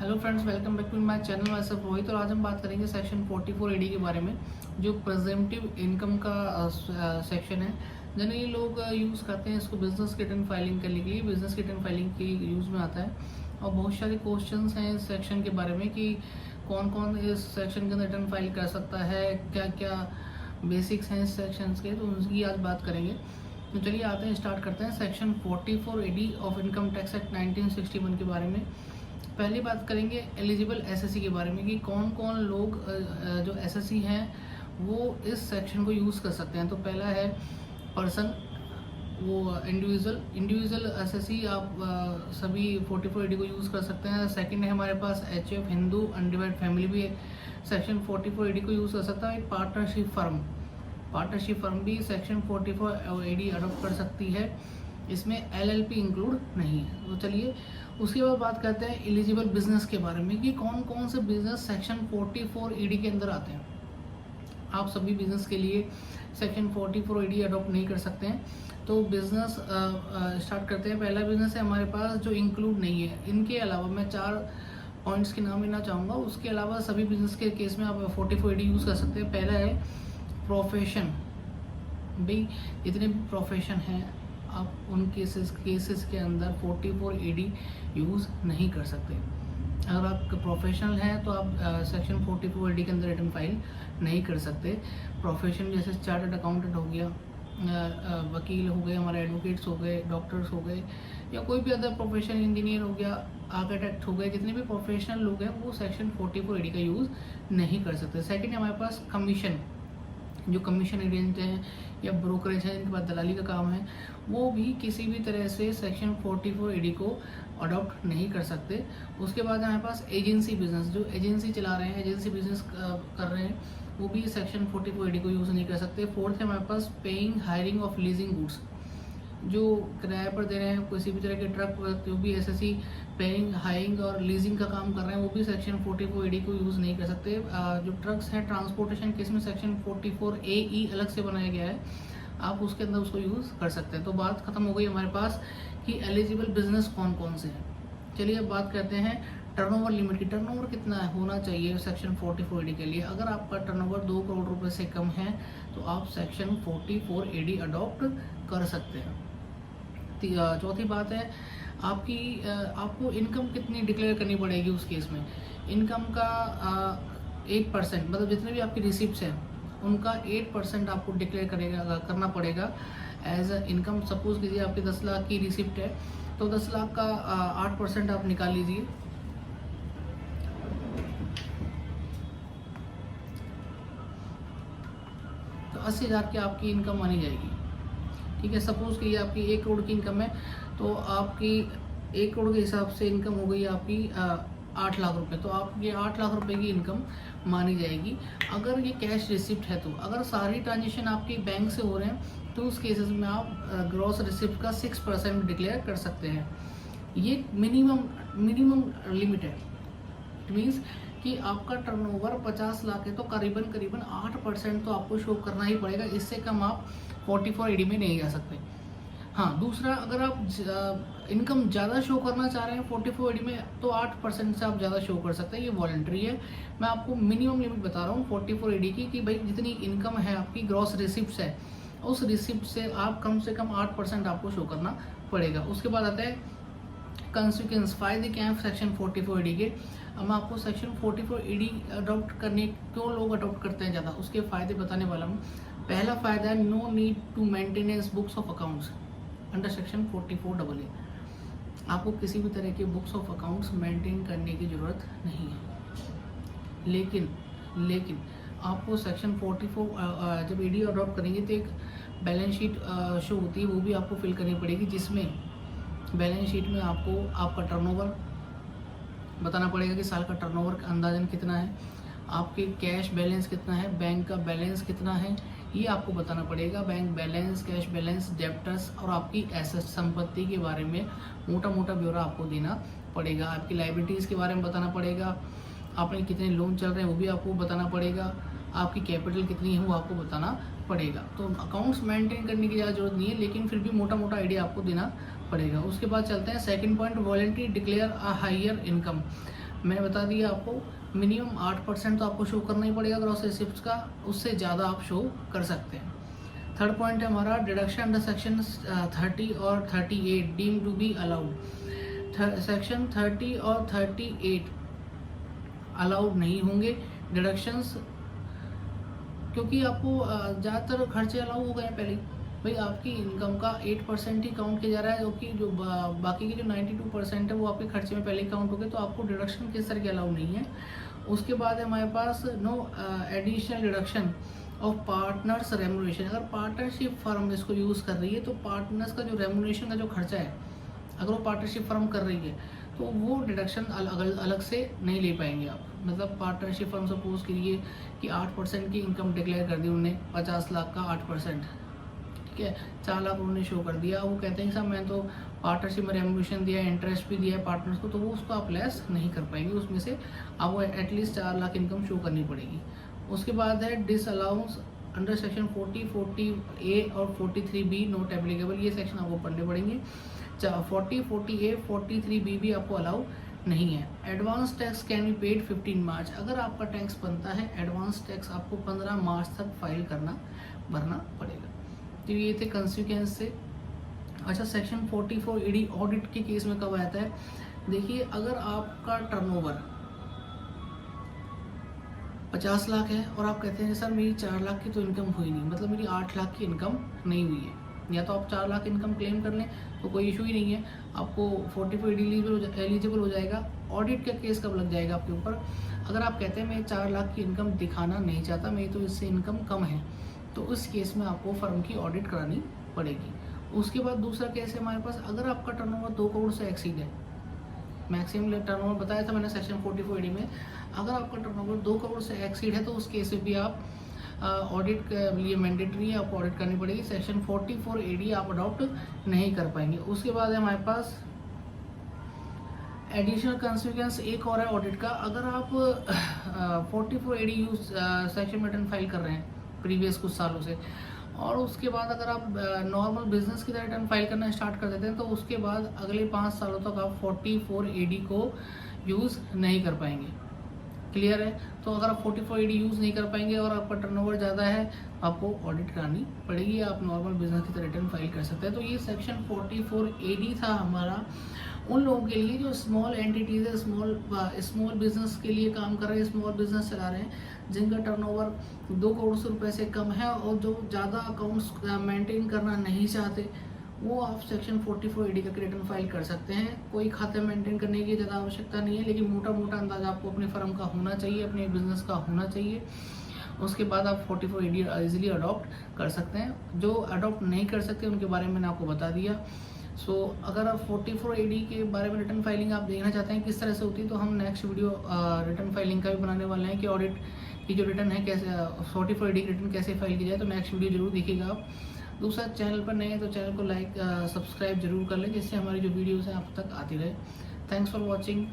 Hello friends, welcome back to my channel. मैं सब रोहित और आज हम बात करेंगे सेक्शन 44 एडी के बारे में, जो प्रेजेंटिव इनकम का सेक्शन है। जनरली लोग यूज़ करते हैं इसको बिजनेस रिटर्न फाइलिंग करने के लिए। बिजनेस रिटर्न फाइलिंग के यूज़ में आता है और बहुत सारे क्वेश्चंस हैं इस सेक्शन के बारे में कि कौन कौन इस सेक्शन के अंदर रिटर्न फाइल कर सकता है, क्या क्या बेसिक्स हैं इस सेक्शन के, तो उनकी आज बात करेंगे। तो चलिए आते हैं, स्टार्ट करते हैं section 44 AD of income tax act 1961 के बारे में। पहली बात करेंगे एलिजिबल एसएससी के बारे में कि कौन कौन लोग जो एसएससी हैं वो इस सेक्शन को यूज़ कर सकते हैं। तो पहला है पर्सन, वो इंडिविजुअल एसएससी आप सभी 44 एडी को यूज़ कर सकते हैं। सेकंड है हमारे पास एचएफ, हिंदू अनडिवाइड फैमिली भी सेक्शन 44 एडी को यूज़ कर सकता है। एक पार्टनरशिप फर्म भी सेक्शन 44 एडी अडॉप्ट कर सकती है, इसमें एलएलपी इंक्लूड नहीं है। तो चलिए उसके बाद बात करते हैं एलिजिबल बिजनेस के बारे में कि कौन कौन से बिजनेस सेक्शन 44 ईडी के अंदर आते हैं। आप सभी बिजनेस के लिए सेक्शन 44 ईडी अडॉप्ट नहीं कर सकते हैं। तो बिजनेस स्टार्ट करते हैं। पहला बिजनेस है हमारे पास जो इंक्लूड नहीं है। इनके अलावा मैं 4 पॉइंट्स के नाम लेना चाहूँगा, उसके अलावा सभी बिजनेस के केस में आप 44 ईडी यूज़ कर सकते हैं। पहला है प्रोफेशन। भाई जितने भी प्रोफेशन हैं आप उन केसेस के अंदर 44 एडी यूज़ नहीं कर सकते। अगर आप प्रोफेशनल हैं तो आप सेक्शन 44 एडी के अंदर रिटर्न फाइल नहीं कर सकते। प्रोफेशन जैसे चार्टर्ड अकाउंटेंट हो गया, वकील हो गए, हमारे एडवोकेट्स हो गए, डॉक्टर्स हो गए, या कोई भी अदर प्रोफेशन, इंजीनियर हो गया, आर्किटेक्ट हो गए, जितने भी प्रोफेशनल लोग हैं वो सेक्शन 44 एडी का यूज़ नहीं कर सकते। सेकेंड है हमारे पास कमीशन। जो कमीशन एजेंट हैं या ब्रोकरेज है, इनके पास दलाली का काम है, वो भी किसी भी तरह से सेक्शन 44 एडी को अडॉप्ट नहीं कर सकते। उसके बाद हमारे पास एजेंसी बिजनेस, जो एजेंसी चला रहे हैं, एजेंसी बिजनेस कर रहे हैं, वो भी सेक्शन 44 एडी को यूज़ नहीं कर सकते। फोर्थ है हमारे पास paying hiring of leasing goods, जो किराए पर दे रहे हैं किसी भी तरह के ट्रक, जो भी एसएससी पेइंग हायरिंग और लीजिंग का काम कर रहे हैं, वो भी सेक्शन 44 एडी को यूज़ नहीं कर सकते। जो ट्रक्स हैं ट्रांसपोर्टेशन केस में सेक्शन 44 AE अलग से बनाया गया है, आप उसके अंदर उसको यूज़ कर सकते हैं। तो बात खत्म हो गई हमारे पास कि एलिजिबल बिजनेस कौन कौन से हैं। चलिए अब बात करते हैं टर्नओवर लिमिट की। टर्नओवर कितना होना चाहिए सेक्शन 44 एडी के लिए। अगर आपका टर्नओवर 2 करोड़ रुपए से कम है तो आप सेक्शन 44 एडी अडॉप्ट कर सकते हैं। चौथी बात है आपको इनकम कितनी डिक्लेयर करनी पड़ेगी उस केस में। इनकम का 8%, मतलब जितने भी आपकी रिसिप्ट्स हैं उनका 8% आपको डिक्लेयर करना पड़ेगा एज अ इनकम। सपोज कीजिए आपकी 10 लाख की रिसिप्ट है तो 10 लाख का 8% आप निकाल लीजिए, तो 80,000 की आपकी इनकम मानी जाएगी। ठीक है, सपोज कि आपकी 1 करोड़ की इनकम है तो आपकी 1 करोड़ के हिसाब से इनकम हो गई आपकी 8 लाख रुपए, तो आपकी 8 लाख रुपए की इनकम मानी जाएगी अगर ये कैश रिसिप्ट है। तो अगर सारी ट्रांजेक्शन आपकी बैंक से हो रहे हैं तो उस केसेस में आप ग्रॉस रिसिप्ट का 6% डिक्लेयर कर सकते हैं। ये मिनिमम लिमिट है। इट मीन्स कि आपका टर्नओवर 50 लाख है तो करीबन 8% तो आपको शो करना ही पड़ेगा। इससे कम आप 44 एडी में नहीं जा सकते। हाँ, दूसरा, अगर आप इनकम ज़्यादा शो करना चाह रहे हैं 44 एडी में तो 8% से आप ज़्यादा शो कर सकते हैं। ये वॉलंटरी है। मैं आपको मिनिमम लिमिट बता रहा हूँ 44 एडी की कि भाई जितनी इनकम है आपकी ग्रॉस रिसिप्ट है, उस रिसिप्ट से आप कम से कम 8% आपको शो करना पड़ेगा। उसके बाद आता है कंसिक्वेंस। फायदे क्या है सेक्शन 44 एडी के। अब मैं आपको सेक्शन 44 एडी अडॉप्ट करने क्यों लोग अडॉप्ट करते हैं ज़्यादा, उसके फ़ायदे बताने वाला हूँ। पहला फ़ायदा है no need to maintenance books of accounts under section 44 AA। आपको किसी भी तरह के बुक्स ऑफ अकाउंट्स मेंटेन करने की ज़रूरत नहीं है। लेकिन आपको सेक्शन 44 जब एडी अडॉप्ट करेंगे तो एक बैलेंस शीट शो होती है, वो भी आपको फिल करनी पड़ेगी, जिसमें बैलेंस शीट में आपको आपका टर्नओवर बताना पड़ेगा कि साल का टर्नओवर का अंदाजन कितना है, आपके कैश बैलेंस कितना है, बैंक का बैलेंस कितना है, ये आपको बताना पड़ेगा। Bank balance, cash balance, debtors और आपकी एसेट संपत्ति के बारे में मोटा ब्यौरा आपको देना पड़ेगा। आपकी लाइबिलिटीज़ के बारे में बताना पड़ेगा, आपने कितने लोन चल रहे हैं वो भी आपको बताना पड़ेगा, आपकी कैपिटल कितनी है वो आपको बताना पड़ेगा। तो अकाउंट्स मेंटेन करने की ज़्यादा जरूरत नहीं है, लेकिन फिर भी मोटा आइडिया आपको देना पड़ेगा। उसके बाद चलते हैं second point, voluntary declare a higher income. मैंने बता दिया आपको मिनिमम 8% तो आपको शो करना ही पड़ेगा ग्रॉस रिसिप्ट का, उससे ज़्यादा आप शो कर सकते हैं। थर्ड पॉइंट है हमारा डिडक्शन अंडर सेक्शन 30 और 38 deem to be allowed. Section 30 और 38 अलाउड नहीं होंगे डिडक्शंस, क्योंकि आपको ज़्यादातर खर्चे अलाउ हो गए हैं पहले ही। भाई आपकी इनकम का 8% ही काउंट किया जा रहा है, क्योंकि जो बाकी के जो 92% है वो आपके खर्चे में पहले ही काउंट हो गए, तो आपको डिडक्शन किस तरह की अलाउ नहीं है। उसके बाद है हमारे पास no additional deduction of partners remuneration. अगर पार्टनरशिप फर्म इसको यूज़ कर रही है तो पार्टनर्स का जो रेमुनरेशन का जो खर्चा है, अगर वो पार्टनरशिप फर्म कर रही है तो वो डिडक्शन अलग से नहीं ले पाएंगे आप। मतलब पार्टनरशिप फर्म सपोज करिए कि 8% की इनकम डिक्लेयर कर दी उन्होंने, 50 लाख का 8%, ठीक है, 4 लाख उन्होंने शो कर दिया। वो कहते हैं सर मैं तो पार्टनरशिप में रेमुनेशन दिया है, इंटरेस्ट भी दिया है पार्टनर्स को, तो वो उसको आप लेस नहीं कर पाएंगे, उसमें से आपको एटलीस्ट 4 लाख इनकम शो करनी पड़ेगी। उसके बाद है डिसअलाउंस अंडर सेक्शन 40, 40A और 43B नॉट एप्लीकेबल। ये सेक्शन आपको पढ़ने पड़ेंगे। 40, 40A, 43B भी आपको अलाउ नहीं है। Advance tax can be paid 15 मार्च। अगर आपका टैक्स बनता है एडवांस टैक्स आपको 15 मार्च तक फाइल भरना पड़ेगा। तो ये थे कंसिक्वेंस से। अच्छा, सेक्शन 44 ED ऑडिट के केस में कब आता है? देखिए, अगर आपका टर्नओवर 50 लाख है और आप कहते हैं सर मेरी 4 लाख की तो इनकम हुई नहीं, मतलब मेरी 8 लाख की इनकम नहीं हुई है, या तो आप 4 लाख इनकम क्लेम कर लें तो कोई इशू ही नहीं है, आपको 44 एलिजिबल हो जाएगा। ऑडिट का केस कब लग जाएगा आपके ऊपर? अगर आप कहते हैं मैं 4 लाख की इनकम दिखाना नहीं चाहता, मेरी तो इससे इनकम कम है, तो उस केस में आपको फर्म की ऑडिट करानी पड़ेगी। उसके बाद दूसरा केस है हमारे पास, अगर आपका टर्नओवर 2 करोड़ से एक्सीड है, मैक्सिमम टर्नओवर बताया था मैंने सेक्शन 44 ED में, अगर आपका टर्नओवर 2 करोड़ से एक्सीड है तो उस केस में भी आप ऑडिट के लिए मैंडेटरी है, आपको ऑडिट करनी पड़ेगी। सेक्शन 44 ED आप अडॉप्ट नहीं कर पाएंगे। उसके बाद है हमारे पास एडिशनल कंसिक्वेंस एक और है ऑडिट का। अगर आप 44 ED यूज सेक्शन में रिटर्न फाइल कर रहे हैं प्रीवियस कुछ सालों से, और उसके बाद अगर आप नॉर्मल बिजनेस की तरह रिटर्न फाइल करना स्टार्ट कर देते हैं तो उसके बाद अगले 5 सालों तक आप 44 ED को यूज़ नहीं कर पाएंगे। क्लियर है? तो अगर आप 44 ED यूज़ नहीं कर पाएंगे और आपका टर्नओवर ज़्यादा है, आपको ऑडिट करानी पड़ेगी, आप नॉर्मल बिजनेस की तरह रिटर्न फाइल कर सकते हैं। तो ये सेक्शन 44 ED था हमारा उन लोगों के लिए जो स्मॉल एंटिटीज़ है, स्मॉल बिजनेस के लिए काम कर रहे हैं, स्मॉल बिजनेस चला रहे हैं, जिनका टर्नओवर 2 करोड़ रुपए से कम है और जो ज़्यादा अकाउंट्स मेंटेन करना नहीं चाहते, वो आप सेक्शन 44 ED का रिटर्न फाइल कर सकते हैं। कोई खाते मेंटेन करने की ज़्यादा आवश्यकता नहीं है, लेकिन मोटा मोटा अंदाजा आपको अपने फर्म का होना चाहिए, अपने बिजनेस का होना चाहिए। उसके बाद आप 44 ED इजीली अडॉप्ट कर सकते हैं। जो अडॉप्ट नहीं कर सकते उनके बारे में मैंने आपको बता दिया। सो अगर आप 44 ED के बारे में रिटर्न फाइलिंग आप देखना चाहते हैं किस तरह से होती है, तो हम नेक्स्ट वीडियो रिटर्न फाइलिंग का भी बनाने वाले हैं कि ऑडिट की जो रिटर्न है कैसे 44 ED की रिटर्न कैसे फाइल की जाए। तो नेक्स्ट वीडियो जरूर देखिएगा आप। दूसरा, चैनल पर नए हैं तो चैनल को लाइक सब्सक्राइब जरूर कर लें, जिससे हमारी जो वीडियोज़ हैं आप तक आती रहे। Thanks for watching.